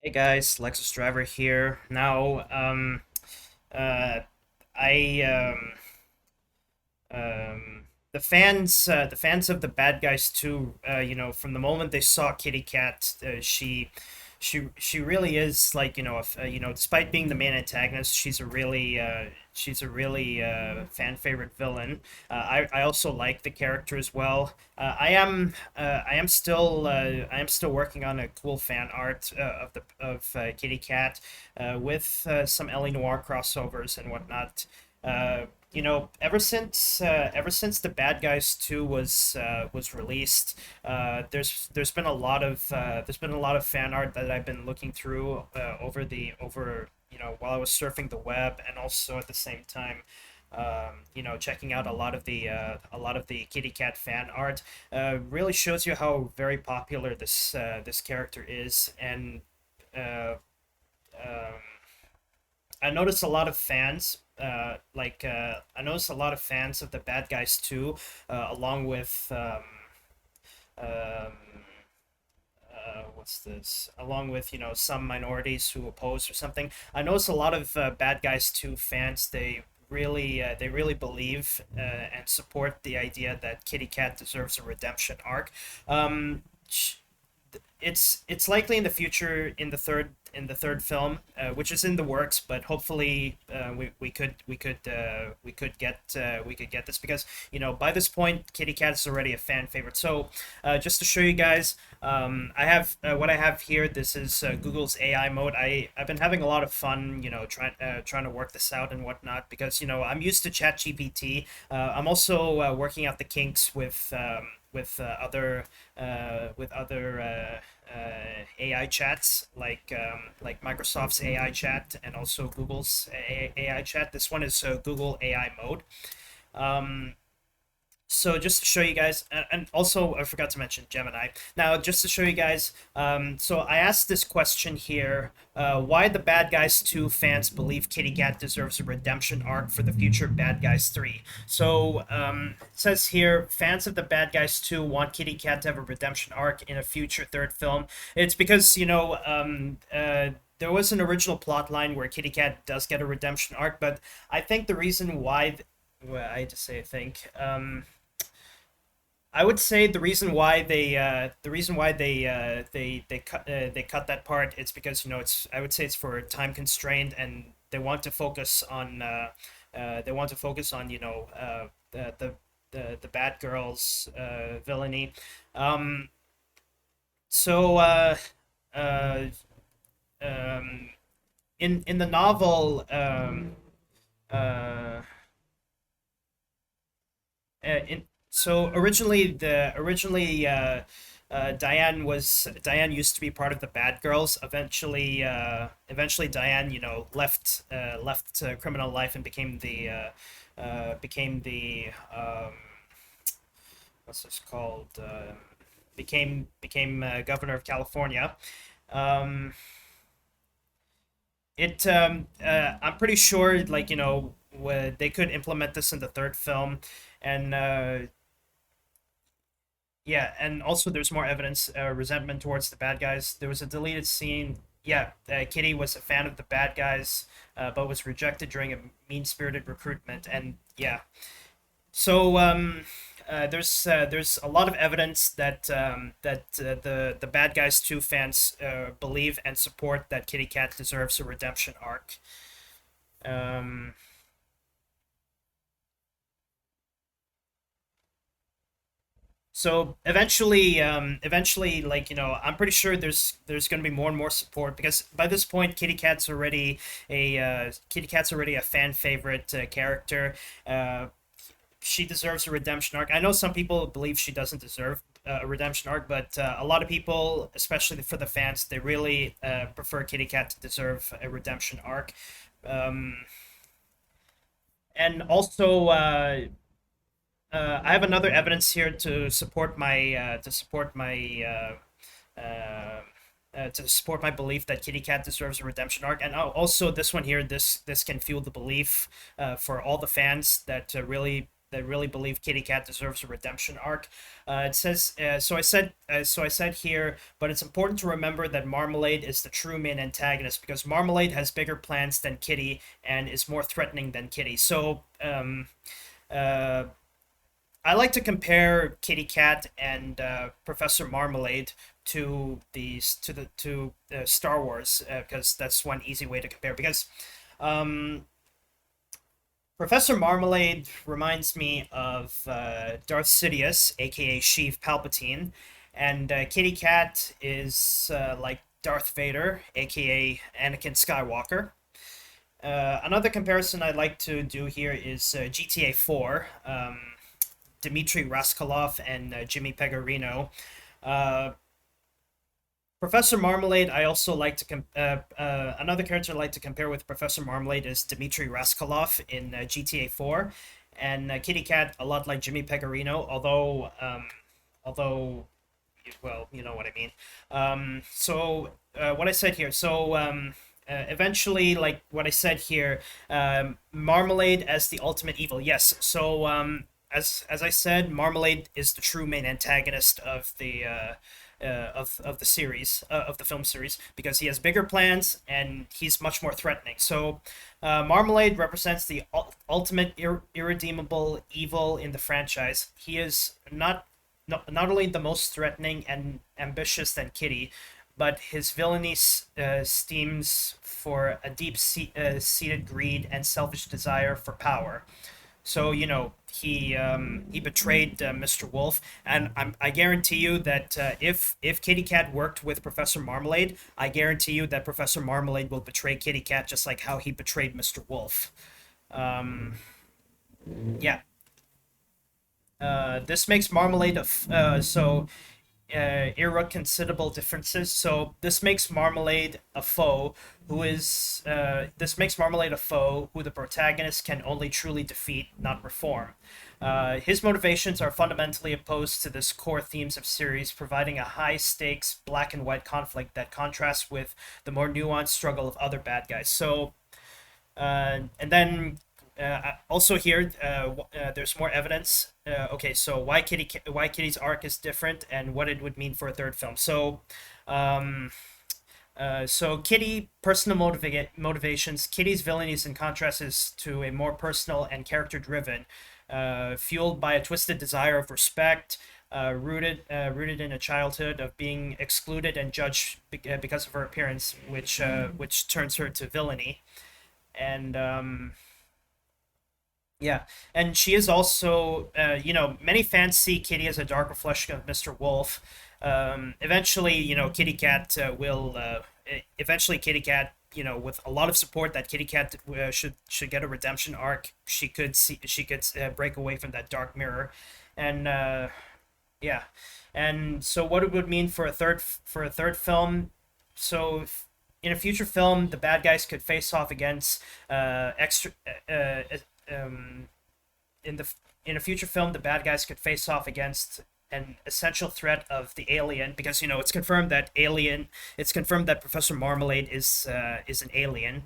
Hey guys, Lexus Driver here. Uh, I the fans of the Bad Guys 2, from the moment they saw Kitty Cat, she really is like, despite being the main antagonist, she's a really fan favorite villain. I also like the character as well. I am still working on a cool fan art of Kitty Cat, with some Ellie Noir crossovers and whatnot. Ever since the Bad Guys 2 was released, there's been a lot of fan art that I've been looking through, over while I was surfing the web, and also at the same time, checking out a lot of the Kitty Cat fan art. Really shows you how very popular this character is. And uh, um, I noticed a lot of fans. I noticed a lot of fans of the Bad Guys 2, along with um, what's this? Along with some minorities who oppose or something. I noticed a lot of Bad Guys 2 fans. They really believe and support the idea that Kitty Cat deserves a redemption arc. Um, it's likely in the future, in the third film, which is in the works, but hopefully we could get this, because by this point Kitty Cat is already a fan favorite. So just to show you guys, I have what I have here. This is Google's AI mode. I've been having a lot of fun, trying to work this out and whatnot, because I'm used to ChatGPT. I'm also working out the kinks with other AI chats, like Microsoft's AI chat and also Google's AI chat. This one is Google AI mode. Um, so just to show you guys, and also I forgot to mention Gemini. Now, just to show you guys, so I asked this question here: why the Bad Guys 2 fans believe Kitty Cat deserves a redemption arc for the future Bad Guys 3. So it says here, fans of the Bad Guys 2 want Kitty Cat to have a redemption arc in a future third film. It's because there was an original plot line where Kitty Cat does get a redemption arc, but I think the reason why, well, I had to say I think. I would say the reason why they cut that part, it's because it's I would say it's for time constraint, and they want to focus on the bad girls villainy. Um, so uh, um, in the novel, uh, in so originally Diane used to be part of the Bad Girls. Eventually Diane, left criminal life and became the what's this called? Became governor of California. Um, I'm pretty sure, they could implement this in the third film. And yeah, and also there's more evidence, resentment towards the bad guys. There was a deleted scene. Yeah, Kitty was a fan of the bad guys, but was rejected during a mean-spirited recruitment. And yeah, so there's a lot of evidence that the Bad Guys 2 fans believe and support that Kitty Cat deserves a redemption arc. Um, So eventually, I'm pretty sure there's going to be more and more support, because by this point, Kitty Cat's already a fan favorite character. She deserves a redemption arc. I know some people believe she doesn't deserve a redemption arc, but a lot of people, especially for the fans, they really prefer Kitty Cat to deserve a redemption arc. Um, and also, I have another evidence here to support my belief that Kitty Cat deserves a redemption arc. And also this one here, this can fuel the belief for all the fans that really that really believe Kitty Cat deserves a redemption arc. It says so I said here, but it's important to remember that Marmalade is the true main antagonist because Marmalade has bigger plans than Kitty and is more threatening than Kitty. So uh, I like to compare Kitty Cat and Professor Marmalade to Star Wars because that's one easy way to compare. Because um, Professor Marmalade reminds me of Darth Sidious, aka Sheev Palpatine, and Kitty Cat is like Darth Vader, aka Anakin Skywalker. Another comparison I'd like to do here is GTA 4. Dmitry Raskolov and Jimmy Pegarino. Uh, Professor Marmalade, I also like to another character I like to compare with Professor Marmalade is Dmitry Raskolov in GTA 4, and Kitty Cat a lot like Jimmy Pegarino, although well, you know what I mean. What I said here, eventually, like what I said here, Marmalade as the ultimate evil. Yes, as I said, Marmalade is the true main antagonist of the series of the film series because he has bigger plans and he's much more threatening. So, Marmalade represents the ultimate irredeemable evil in the franchise. He is not only the most threatening and ambitious than Kitty, but his villainy stems for a seated greed and selfish desire for power. So he betrayed Mr. Wolf, and I guarantee you that if Kitty Cat worked with Professor Marmalade, I guarantee you that Professor Marmalade will betray Kitty Cat just like how he betrayed Mr. Wolf. Um, yeah, this makes Marmalade irreconcilable differences. So this makes Marmalade a foe who the protagonist can only truly defeat, not reform. His motivations are fundamentally opposed to this core themes of series, providing a high stakes black and white conflict that contrasts with the more nuanced struggle of other bad guys. So and then also here, there's more evidence. Okay, so why Kitty's arc is different and what it would mean for a third film. Um, Kitty personal motivations. Kitty's villainies in contrast is to a more personal and character driven, fueled by a twisted desire of respect. Rooted in a childhood of being excluded and judged because of her appearance, which turns her to villainy, and yeah, and she is also, many fans see Kitty as a dark reflection of Mr. Wolf. Eventually, Kitty Cat eventually Kitty Cat, with a lot of support that Kitty Cat should get a redemption arc. She could break away from that dark mirror, and yeah, and so what it would mean for a third film. So in a future film, the bad guys could face off against extra. Um, in the in a future film, the bad guys could face off against an essential threat of the alien because it's confirmed that Professor Marmalade is an alien,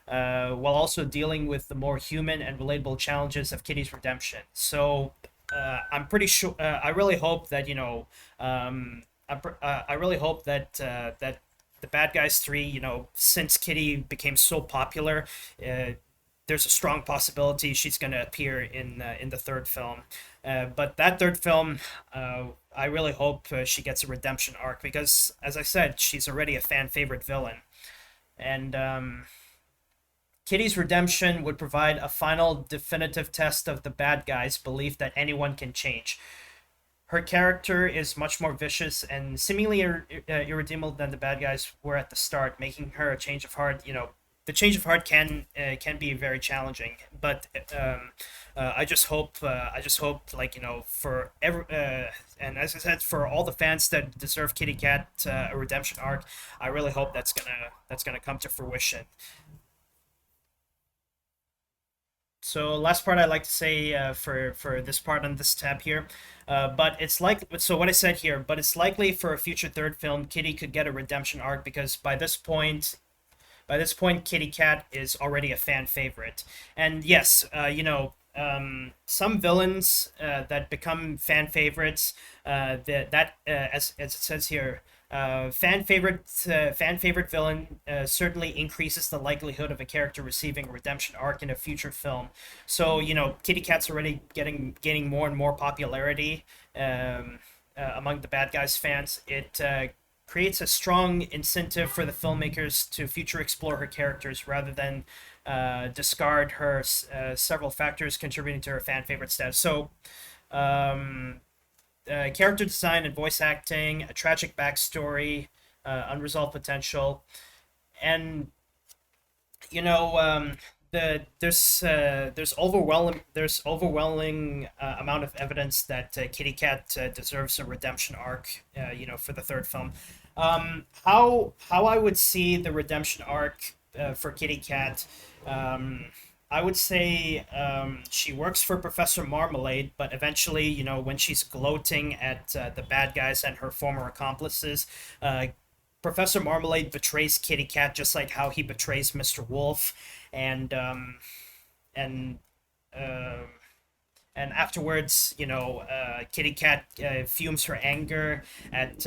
while also dealing with the more human and relatable challenges of Kitty's redemption. So I'm pretty sure. I really hope that I really hope that the Bad Guys 3, since Kitty became so popular, there's a strong possibility she's going to appear in the third film. But that third film, I really hope she gets a redemption arc because, as I said, she's already a fan favorite villain. And Kitty's redemption would provide a final definitive test of the bad guy's belief that anyone can change. Her character is much more vicious and seemingly irredeemable than the bad guys were at the start, making her a change of heart. The change of heart can be very challenging, but I just hope, for every and as I said, for all the fans that deserve Kitty Cat a redemption arc, I really hope that's gonna come to fruition. So last part I'd like to say for this part on this tab here, but it's like so what I said here, but it's likely for a future third film, Kitty could get a redemption arc because by this point, Kitty Cat is already a fan favorite. And yes, some villains that become fan favorites, as it says here, fan favorite villain certainly increases the likelihood of a character receiving a redemption arc in a future film. So Kitty Cat's already gaining more and more popularity among the bad guys fans. It creates a strong incentive for the filmmakers to future explore her characters rather than discard her several factors contributing to her fan favorite status. So, character design and voice acting, a tragic backstory, unresolved potential, and you know there's overwhelming amount of evidence that Kitty Cat deserves a redemption arc. For the third film. How I would see the redemption arc for Kitty Cat. I would say she works for Professor Marmalade, but eventually, when she's gloating at the bad guys and her former accomplices, Professor Marmalade betrays Kitty Cat just like how he betrays Mr. Wolf, and and uh, and afterwards, Kitty Cat fumes her anger at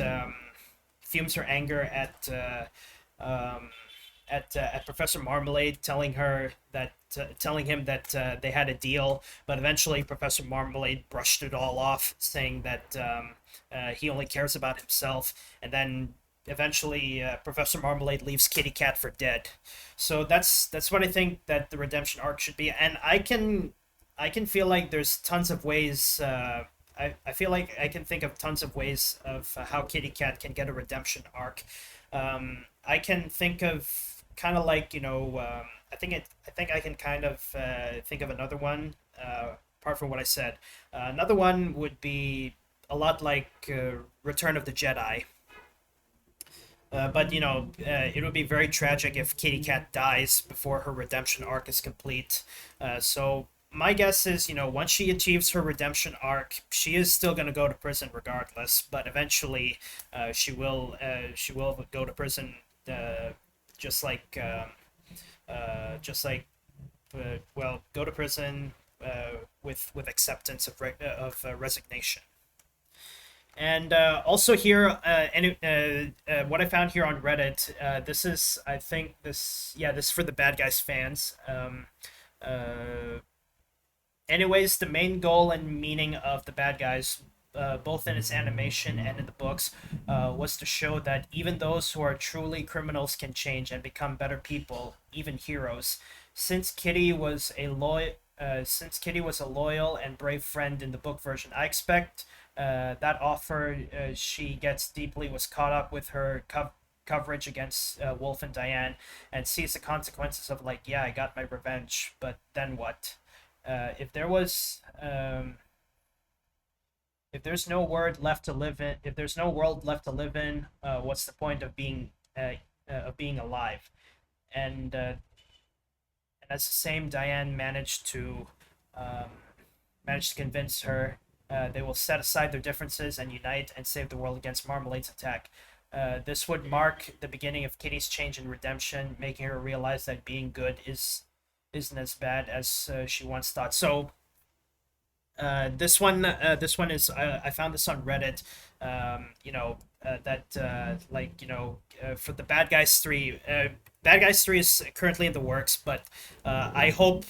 Professor Marmalade, telling him that they had a deal, but eventually Professor Marmalade brushed it all off, saying that he only cares about himself, and then eventually Professor Marmalade leaves Kitty Cat for dead. So that's what I think that the redemption arc should be, and I can feel like there's tons of ways. I feel like I can think of tons of ways of how Kitty Cat can get a redemption arc. I can think of kind of like I think I can kind of think of another one apart from what I said. Another one would be a lot like Return of the Jedi. But it would be very tragic if Kitty Cat dies before her redemption arc is complete. So my guess is, once she achieves her redemption arc, she is still going to go to prison regardless. But eventually, she will go to prison, just like go to prison with acceptance of resignation. And also here, what I found here on Reddit, this is, I think this is for the Bad Guys fans. Uh, Anyways, the main goal and meaning of the Bad Guys, both in its animation and in the books, was to show that even those who are truly criminals can change and become better people, even heroes. Since Kitty was a loyal and brave friend in the book version, I expect that offer she gets deeply was caught up with her coverage against Wolf and Diane, and sees the consequences of, like, yeah, I got my revenge, but then what? If there's no if there's no world left to live in, what's the point of being alive? And that's the same. Diane um, managed to convince her they will set aside their differences and unite and save the world against Marmalade's attack. This would mark the beginning of Kitty's change and redemption, making her realize that being good isn't as bad as she once thought. So this one is I found this on Reddit. That for the Bad Guys 3 is currently in the works, but I hope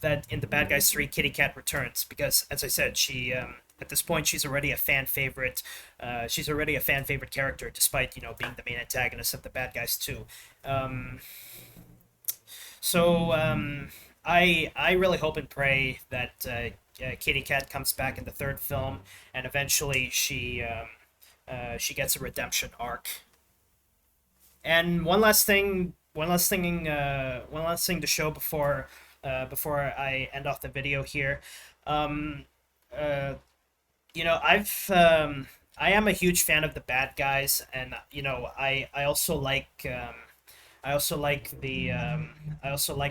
that in the Bad Guys 3 Kitty Cat returns, because as I said, she at this point she's already a fan favorite. She's already a fan favorite character, despite being the main antagonist of the Bad Guys 2. Um, so I really hope and pray that Kitty Cat comes back in the third film, and eventually she gets a redemption arc. And one last thing to show before I end off the video here. Um, uh, I am a huge fan of the Bad Guys, and I also like I also like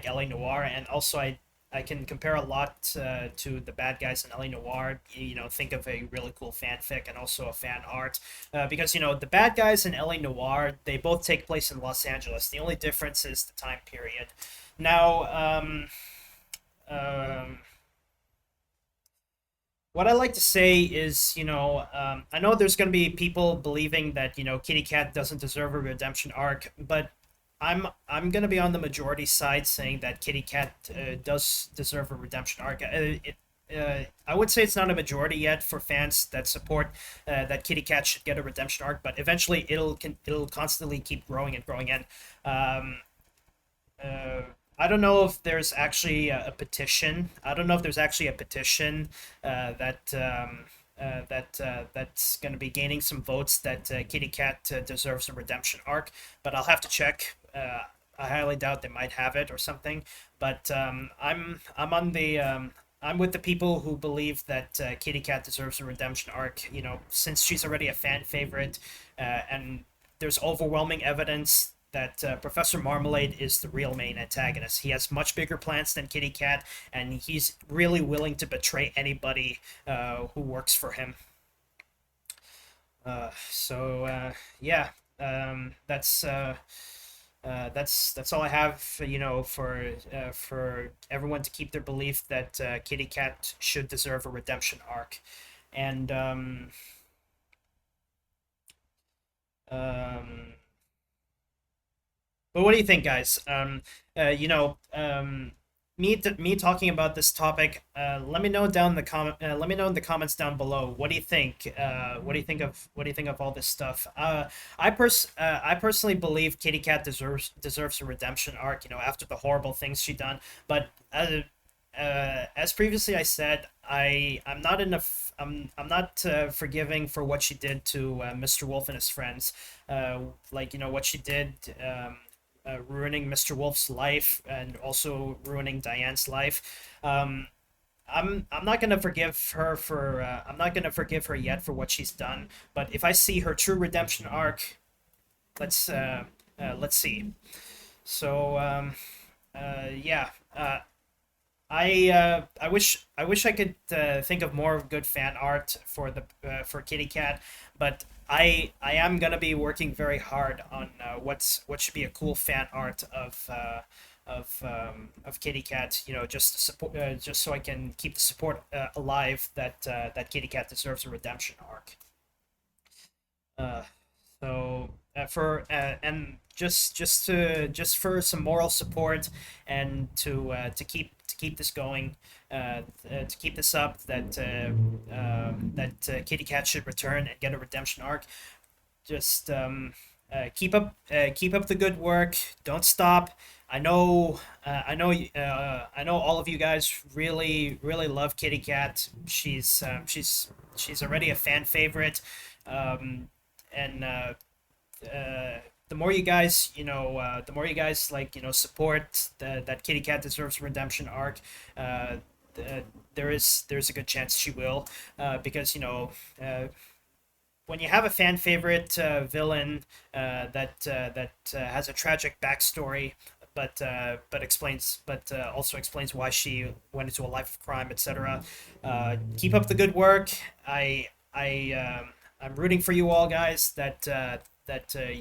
LA Noir, and also I can compare a lot to the Bad Guys in LA Noir. Think of a really cool fanfic and also a fan art, because the Bad Guys in LA Noir, they both take place in Los Angeles. The only difference is the time period. Now, um, What I like to say is, I know there's going to be people believing that, Kitty Cat doesn't deserve a redemption arc, but I'm going to be on the majority side saying that Kitty Cat does deserve a redemption arc. I would say it's not a majority yet for fans that support that Kitty Cat should get a redemption arc, but eventually it'll constantly keep growing and growing. And um, uh, I don't know if there's actually a petition. I don't know if there's actually a petition that's going to be gaining some votes that Kitty Cat deserves a redemption arc, but I'll have to check. I highly doubt they might have it or something. But I'm on the I'm with the people who believe that Kitty Cat deserves a redemption arc. Since she's already a fan favorite, and there's overwhelming evidence that Professor Marmalade is the real main antagonist. He has much bigger plans than Kitty Cat, and he's really willing to betray anybody who works for him. Yeah, that's all I have. For everyone to keep their belief that Kitty Cat should deserve a redemption arc, and um, But what do you think, guys? Me talking about this topic. Let me know down the comment. Let me know in the comments down below. What do you think? What do you think of all this stuff? I personally believe Kitty Cat deserves a redemption arc. After the horrible things she done. But as previously I said, I'm not enough. I'm not forgiving for what she did to Mr. Wolf and his friends. Like what she did. Ruining Mr. Wolf's life and also ruining Diane's life. I'm not gonna forgive her for I'm not gonna forgive her yet for what she's done. But if I see her true redemption arc, let's see. So yeah. I wish I could think of more good fan art for Kitty Cat, but I am gonna be working very hard on what should be a cool fan art of Kitty Cat. Just to support, just so I can keep the support alive that Kitty Cat deserves a redemption arc. Uh, for and just for some moral support and to keep this going, to keep this up, that Kitty Cat should return and get a redemption arc. Just keep up the good work. Don't stop. I know all of you guys really love Kitty Cat. She's already a fan favorite. And The more you guys, support that Kitty Cat deserves a redemption arc, there's a good chance she will, because when you have a fan favorite villain that has a tragic backstory, but also explains why she went into a life of crime, etc. Keep up the good work. I'm rooting for you all, guys. That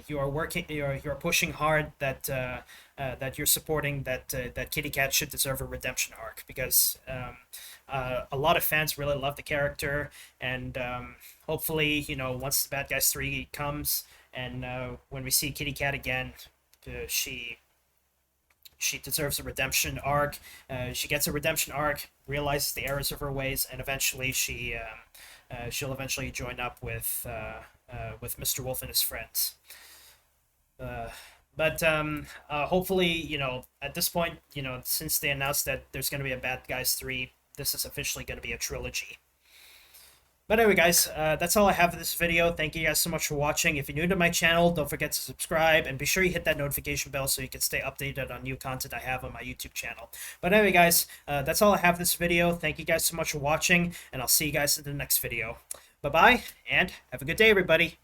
you are working, you're pushing hard. That you're supporting that Kitty Cat should deserve a redemption arc, because a lot of fans really love the character, and hopefully, once the Bad Guys 3 comes, and when we see Kitty Cat again, she deserves a redemption arc. She gets a redemption arc, realizes the errors of her ways, and eventually she'll eventually join up with Mr. Wolf and his friends. Uh, but hopefully, at this point, since they announced that there's going to be a Bad Guys 3, this is officially going to be a trilogy. But anyway, guys, that's all I have for this video. Thank you guys so much for watching. If you're new to my channel, don't forget to subscribe, and be sure you hit that notification bell so you can stay updated on new content I have on my YouTube channel. But anyway, guys, that's all I have for this video. Thank you guys so much for watching, and I'll see you guys in the next video. Bye-bye, and have a good day, everybody.